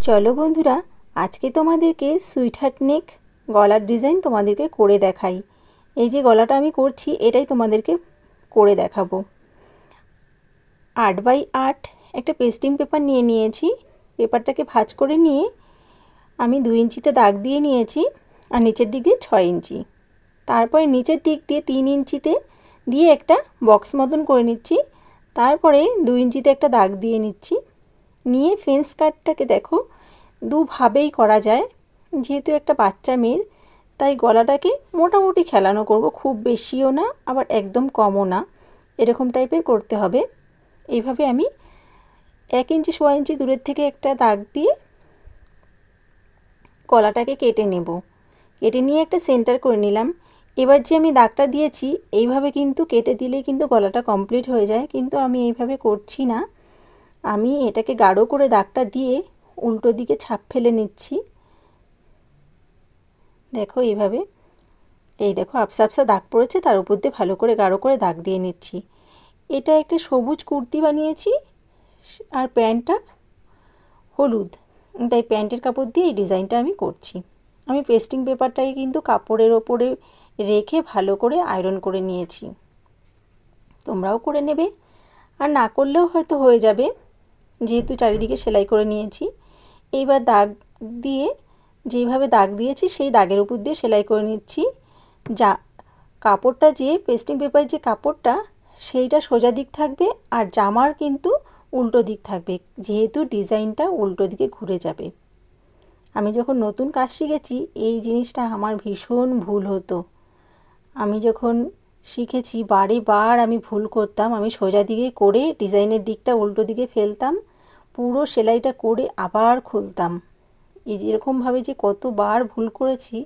চলো বন্ধুরা, আজকে তোমাদেরকে সুইট হার্ট নেক গলার ডিজাইন তোমাদেরকে করে দেখাই। এই যে গলাটা আমি করছি এটাই তোমাদেরকে করে দেখাবো। 8x8 একটা পেস্টিং পেপার নিয়ে নিয়েছি। পেপারটাকে ভাঁজ করে নিয়ে আমি 2 ইঞ্চিতে দাগ দিয়ে নিয়েছি আর নিচের দিক দিয়ে 6 ইঞ্চি। তারপরে নিচের দিক দিয়ে 3 ইঞ্চিতে দিয়ে একটা বক্স মতন করে নিচ্ছি। তারপরে 2 ইঞ্চিতে একটা দাগ দিয়ে নিচ্ছি। নিয়ে ফেন্স কাটটাকে দেখো দুভাবেই করা যায়। যেহেতু একটা বাচ্চা মেয়ের, তাই গলাটাকে মোটামুটি খেলানো করব, খুব বেশিও না আবার একদম কমও না, এরকম টাইপের করতে হবে। এইভাবে আমি 1 ইঞ্চি 1.25 ইঞ্চি দূরের থেকে একটা দাগ দিয়ে গলাটাকে কেটে নেব। কেটে নিয়ে একটা সেন্টার করে নিলাম। এবার যে আমি দাগটা দিয়েছি এইভাবে কিন্তু কেটে দিলেই কিন্তু গলাটা কমপ্লিট হয়ে যায়, কিন্তু আমি এইভাবে করছি না। আমি এটাকে গাঢ় করে দাগটা দিয়ে উল্টো দিকে ছাপ ফেলে নিচ্ছি। দেখো এইভাবে, এই দেখো আপসা আপসা দাগ পড়েছে, তার উপর দিয়ে ভালো করে গাঢ় করে দাগ দিয়ে নিচ্ছি। এটা একটা সবুজ কুর্তি বানিয়েছি আর প্যান্টটা হলুদ, তাই প্যান্টের কাপড় দিয়ে এই ডিজাইনটা আমি করছি। আমি পেস্টিং পেপারটাকে কিন্তু কাপড়ের ওপরে রেখে ভালো করে আয়রন করে নিয়েছি। তোমরাও করে নেবে, আর না করলেও হয়তো হয়ে যাবে, যেহেতু চারিদিকে সেলাই করে নিয়েছি। এইবার দাগ দিয়ে যেইভাবে দাগ দিয়েছি সেই দাগের উপর দিয়ে সেলাই করে নিচ্ছি। যা কাপড়টা যে পেস্টিং পেপার যে কাপড়টা সেইটা সোজা দিক থাকবে আর জামার কিন্তু উল্টো দিক থাকবে, যেহেতু ডিজাইনটা উল্টো দিকে ঘুরে যাবে। আমি যখন নতুন কাজ শিখেছি এই জিনিসটা আমার ভীষণ ভুল হতো। আমি যখন শিখেছি বারে বার আমি ভুল করতাম। আমি সোজা দিকে করে ডিজাইনের দিকটা উল্টো দিকে ফেলতাম, পুরো সেলাইটা করে আবার খুলতাম। এই যেরকমভাবে যে কতবার ভুল করেছি,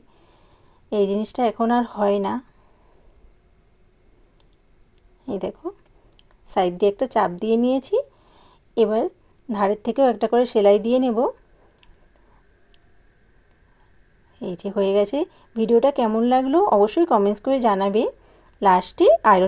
এই জিনিসটা এখন আর হয় না। এই দেখো সাইড দিয়ে একটা চাপ দিয়ে নিয়েছি। এবার ধারের থেকেও একটা করে সেলাই দিয়ে নেব। এই যে হয়ে গেছে। ভিডিওটা কেমন লাগলো অবশ্যই কমেন্টস করে জানাবে। লাস্টে আয়রন